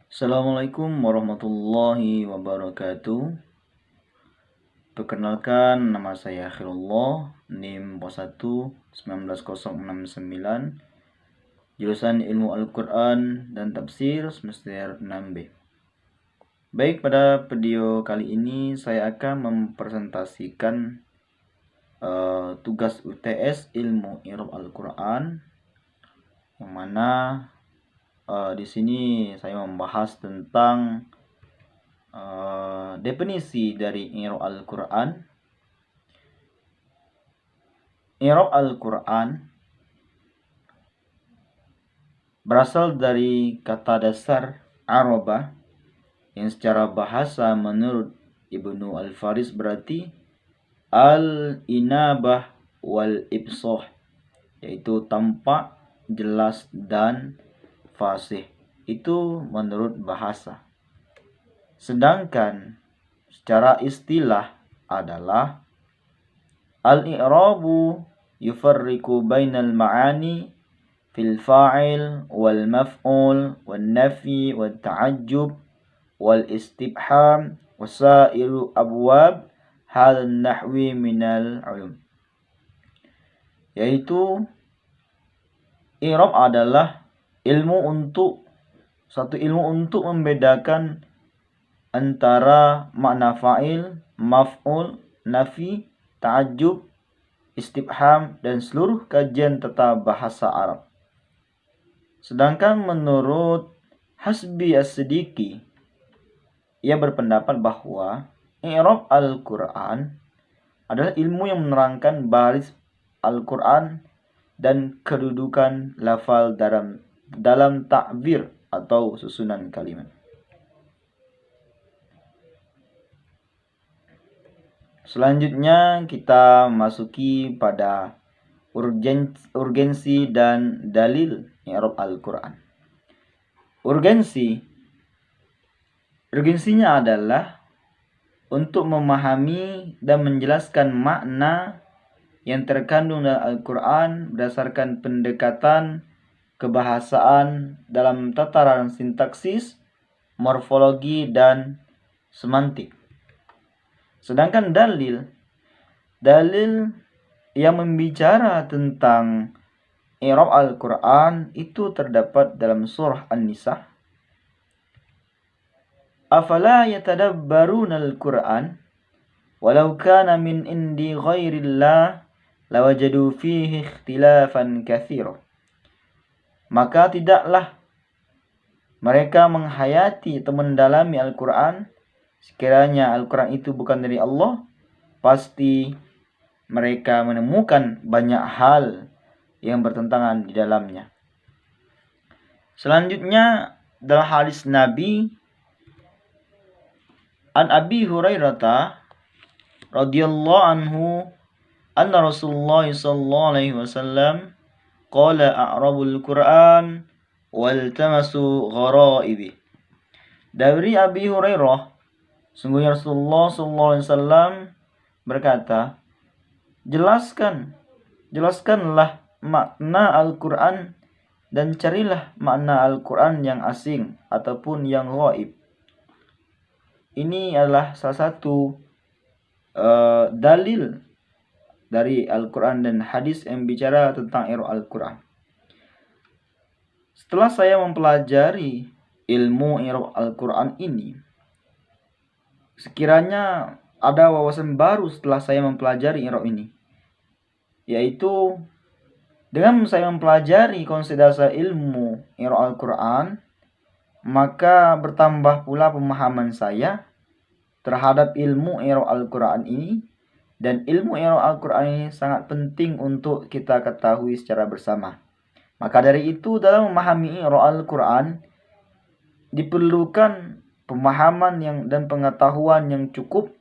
Assalamualaikum warahmatullahi wabarakatuh. Perkenalkan, nama saya Khairullah, NIM POS 1 19069, jurusan Ilmu Al-Quran dan Tafsir semester 6B. Baik, pada video kali ini saya akan mempresentasikan tugas UTS Ilmu I'rab Al-Quran, yang mana di sini saya membahas tentang definisi dari i'rab Al-Quran. I'rab Al-Quran berasal dari kata dasar araba, yang secara bahasa menurut Ibnu Al-Faris berarti al-inabah wal ibsah, yaitu tampak, jelas, dan fasih. Itu menurut bahasa. Sedangkan secara istilah adalah al-i'rabu yufarriqu bainal ma'ani fil fa'il wal maf'ul wal nafi wal ta'ajjub wal istibham wasairu abwab hal nahwi minal ulum. Yaitu i'rab adalah satu ilmu untuk membedakan antara makna fa'il, maf'ul, nafi, ta'ajjub, istibham, dan seluruh kajian tata bahasa Arab. Sedangkan menurut Hasbi As-Siddiqi, ia berpendapat bahwa i'rab Al-Quran adalah ilmu yang menerangkan baris Al-Quran dan kedudukan lafal dalam ta'bir atau susunan kalimat. Selanjutnya kita masuki pada urgensi dan dalil i'rab Al-Quran. Urgensinya adalah untuk memahami dan menjelaskan makna yang terkandung dalam Al-Quran berdasarkan pendekatan kebahasaan dalam tataran sintaksis, morfologi, dan semantik. Sedangkan dalil yang membicara tentang i'rab Al-Quran itu terdapat dalam surah An-Nisa. Afala yatadabbaruna al-Quran walau kana min indi ghairillah lawajadu fihi ikhtilafan katsira. Maka tidaklah mereka menghayati atau mendalami Al-Quran. Sekiranya Al-Quran itu bukan dari Allah, pasti mereka menemukan banyak hal yang bertentangan di dalamnya. Selanjutnya dalam hadis Nabi an Abi Hurairah radhiyallahu anhu anna Rasulullah sallallahu alaihi wasallam qala a'rabul Quran wal tamasu ghara'ibi. Dari Abi Hurairah, sungguhnya Rasulullah SAW berkata, jelaskanlah makna Al-Quran dan carilah makna Al-Quran yang asing ataupun yang ghaib. Ini adalah salah satu dalil dari Al-Quran dan hadis yang bicara tentang i'rab Al-Quran. Setelah saya mempelajari ilmu i'rab Al-Quran ini, sekiranya ada wawasan baru setelah saya mempelajari i'rab ini, yaitu dengan saya mempelajari konsep dasar ilmu i'rab Al-Quran, maka bertambah pula pemahaman saya terhadap ilmu i'rab Al-Quran ini. Dan ilmu i'rab Al-Quran ini sangat penting untuk kita ketahui secara bersama. Maka dari itu dalam memahami i'rab Al-Quran diperlukan pemahaman dan pengetahuan yang cukup,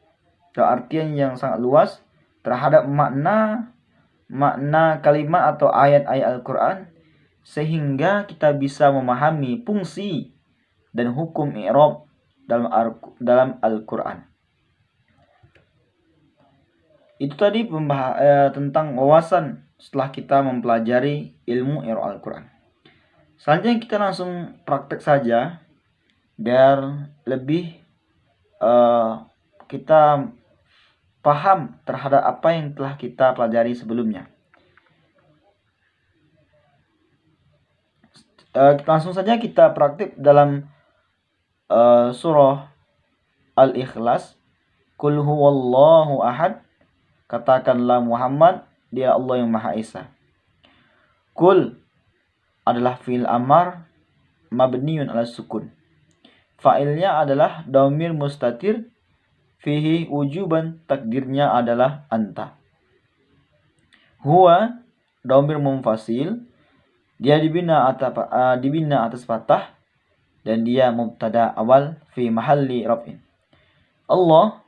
dalam artian yang sangat luas terhadap makna kalimat atau ayat-ayat Al-Quran, sehingga kita bisa memahami fungsi dan hukum i'rab dalam Al-Quran. Itu tadi tentang wawasan setelah kita mempelajari ilmu i'rab Al-Quran. Selanjutnya kita langsung praktek saja. biar lebih kita paham terhadap apa yang telah kita pelajari sebelumnya. Langsung saja kita praktik dalam surah Al-Ikhlas. Qul huwallahu ahad. Katakanlah Muhammad, dia Allah yang Maha Esa. Qul adalah fi'il amar mabniun ala sukun. Fa'ilnya adalah dhamir mustatir fihi wujuban, takdirnya adalah anta. Huwa dhamir munfasil, dia dibina atas fathah dan dia mubtada awal fi mahalli raf'in. Allah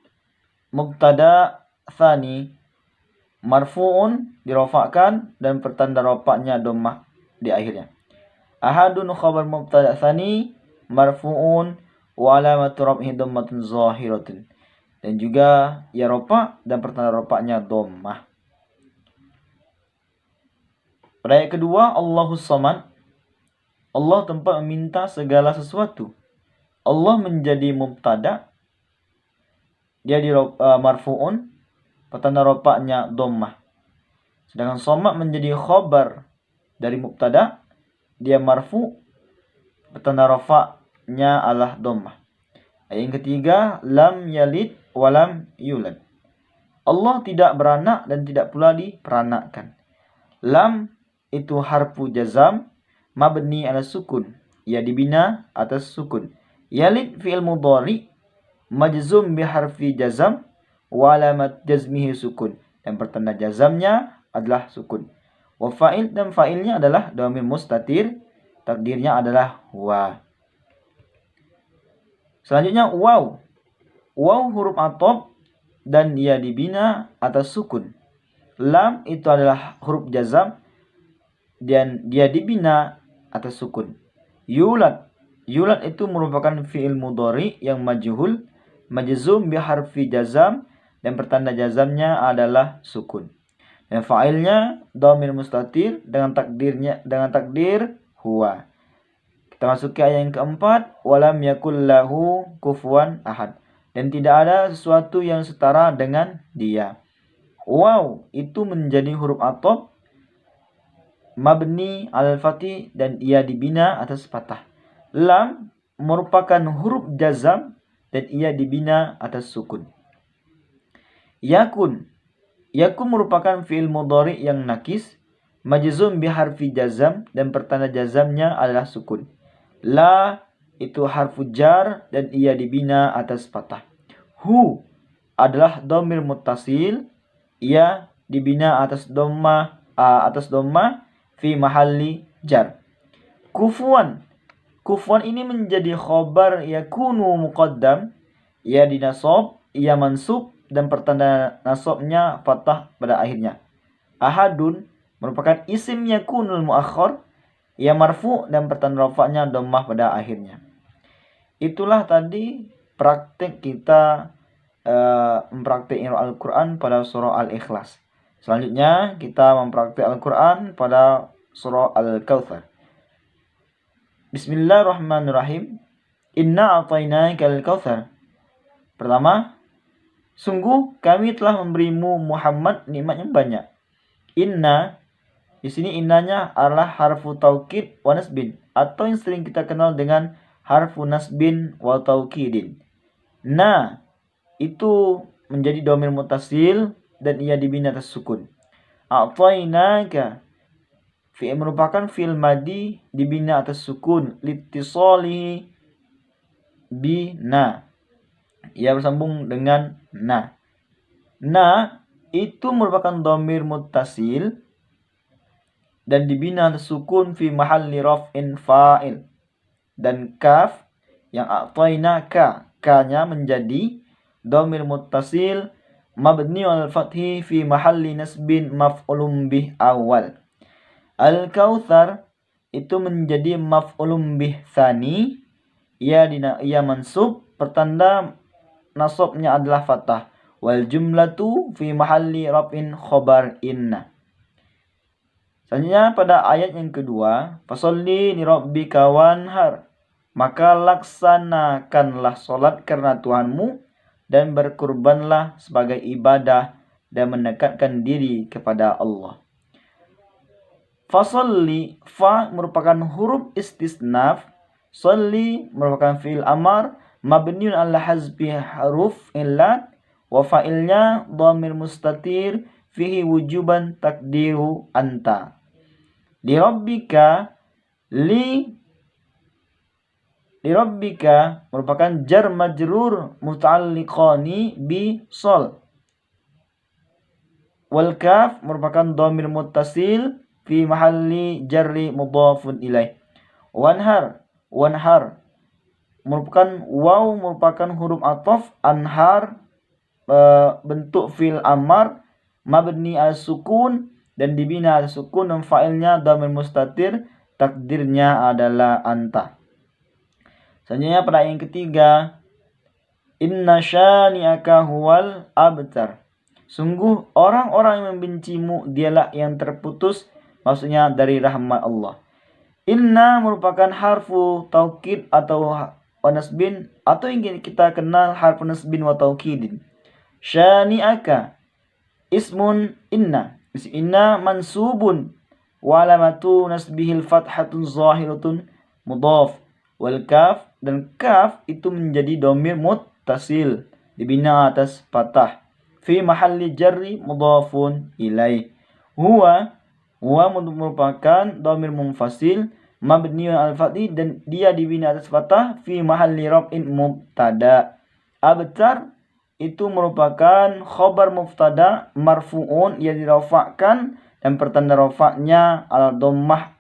mubtada tsani marfu'un, dirofakkan dan pertanda rofaknya dhammah di akhirnya. Ahadun khabar mubtada tsani marfu'un wa alamatu raf'ihi dhammatun zahiratun, dan juga ya rofa dan pertanda rofaknya dhammah. Pada ayat kedua, Allahus Samad, Allah tempat meminta segala sesuatu. Allah menjadi mubtada, dia di marfu'un, pertanda rofaknya dhammah. Sedangkan Samad menjadi khabar dari mubtada, dia marfu, pertanda rofaknya adalah dhammah. Ayat yang ketiga, lam yalid walam yulad. Allah tidak beranak dan tidak pula diperanakkan. Lam itu harfu jazam mabni ala sukun, ia dibina atas sukun. Yalid fi'il mudhari majzum bi harfi jazam wa alamat jazmihi sukun, dan pertanda jazamnya adalah sukun. Wa fa'il, dan fa'ilnya adalah dhamir mustatir, takdirnya adalah huwa. Selanjutnya waw. Waw huruf atop dan ia dibina atas sukun. Lam itu adalah huruf jazam dan dia dibina atas sukun. Yulad. Yulad itu merupakan fi'il mudhari yang majhul majzum bi harfi jazam dan pertanda jazamnya adalah sukun. Dan fa'ilnya dhamir mustatir dengan takdir huwa. Kita masuk ke ayat yang keempat, walam yakul lahu kufuwan ahad, dan tidak ada sesuatu yang setara dengan dia. Waw itu menjadi huruf atop mabni al-fatih dan ia dibina atas fathah. Lam merupakan huruf jazam dan ia dibina atas sukun. Yakun. Yakun merupakan fi'il mudhari yang nakis majzum bi harfi jazam dan pertanda jazamnya adalah sukun. La itu harfu jar dan ia dibina atas fathah. Hu adalah dhamir muttasil, ia dibina atas dhammah fi mahalli jar. Kufuwan. Kufuwan ini menjadi khobar yakunu muqaddam, ia dinasab, ia mansub dan pertanda nasabnya fathah pada akhirnya. Ahadun merupakan isim yakunul muakhar, ia marfu dan pertanda rafa'nya dhammah pada akhirnya. Itulah tadi praktik kita mempraktik Al-Quran pada surah Al-Ikhlas. Selanjutnya kita mempraktik Al-Quran pada surah Al-Kautsar. Bismillahirrahmanirrahim. Inna a'tainakal kautsar. Pertama, sungguh kami telah memberimu Muhammad nikmat yang banyak. Inna, di sini innanya adalah harfu taukid wa nasbin, atau yang sering kita kenal dengan harfu nasbin wa taukidin. Na itu menjadi dhamir muttasil dan ia dibina atas sukun. A'tainaka fi'il merupakan fi'il madi dibina atas sukun litisalihi bi na, ia bersambung dengan na. Na itu merupakan dhamir muttasil dan dibina atas sukun fi mahalli raf'in fa'il. Dan kaf yang a'tainaka, ka-nya menjadi dhamir muttasil mabni al fathi fi mahalli nasbin maf'ulun bih awal. Al-Kautsar itu menjadi maf'ulun bih tsani, ia mansub, pertanda nasabnya adalah fathah. Wal jumlatu fi mahalli raf'in khobar inna. Selanjutnya pada ayat yang kedua, fasolli li rabbika wanhar. maka laksanakanlah sholat karena Tuhanmu dan berkurbanlah sebagai ibadah dan mendekatkan diri kepada Allah. Fasolli, fa merupakan huruf istisnaf, solli merupakan fi'il amar, mabniun ala hazbi huruf illat, wa fa'ilnya dhamir mustatir, fihi wujuban takdiru anta. Lirabbika, lirabbika merupakan jar majrur muta'alliqani bi sol. Wal kaf merupakan dhamir muttasil fi mahalli jarri mudhafun ilaih. Wanhar merupakan waw merupakan huruf ataf, anhar bentuk fil amar mabni al sukun dan dibina al sukun dan fa'ilnya dhamir mustatir, takdirnya adalah anta. Selanjutnya pada yang ketiga, inna syani'aka huwal abtar. Sungguh orang-orang yang membencimu dialah yang terputus, maksudnya dari rahmat Allah. Inna merupakan harfu taukid atau nasbin, atau yang kita kenal harfu nasbin wa taukidin. Syani'aka ismun inna. Inna mansubun wa alamatu nasbihil fathatun zahiratun mudhaf. Wal kaf, dan kaf itu menjadi dhamir muttasil dibina atas fathah. Fi mahalli jarri mudhafun ilaih. Huwa merupakan dhamir munfasil mabniun al-fathi dan dia dibina atas fathah fi mahalli raf'in mubtada. Abtar itu merupakan khobar mubtada marfu'un yang dirafa'kan dan pertanda rafa'nya ala dhammah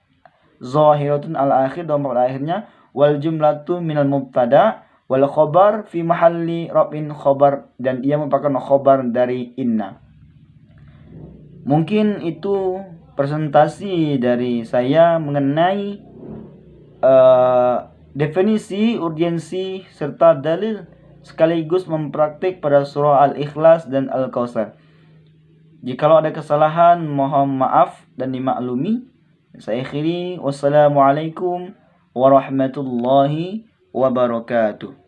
zahiratun al-akhir, dhammah al-akhirnya, wal jumlatu minal mubtada wal khobar fi mahalli raf'in khobar, dan ia merupakan khobar dari inna. Mungkin itu presentasi dari saya mengenai definisi, urgensi, serta dalil sekaligus mempraktik pada surah Al-Ikhlas dan Al-Kautsar. Jikalau ada kesalahan, mohon maaf dan dimaklumi. Saya akhiri, wassalamualaikum warahmatullahi wabarakatuh.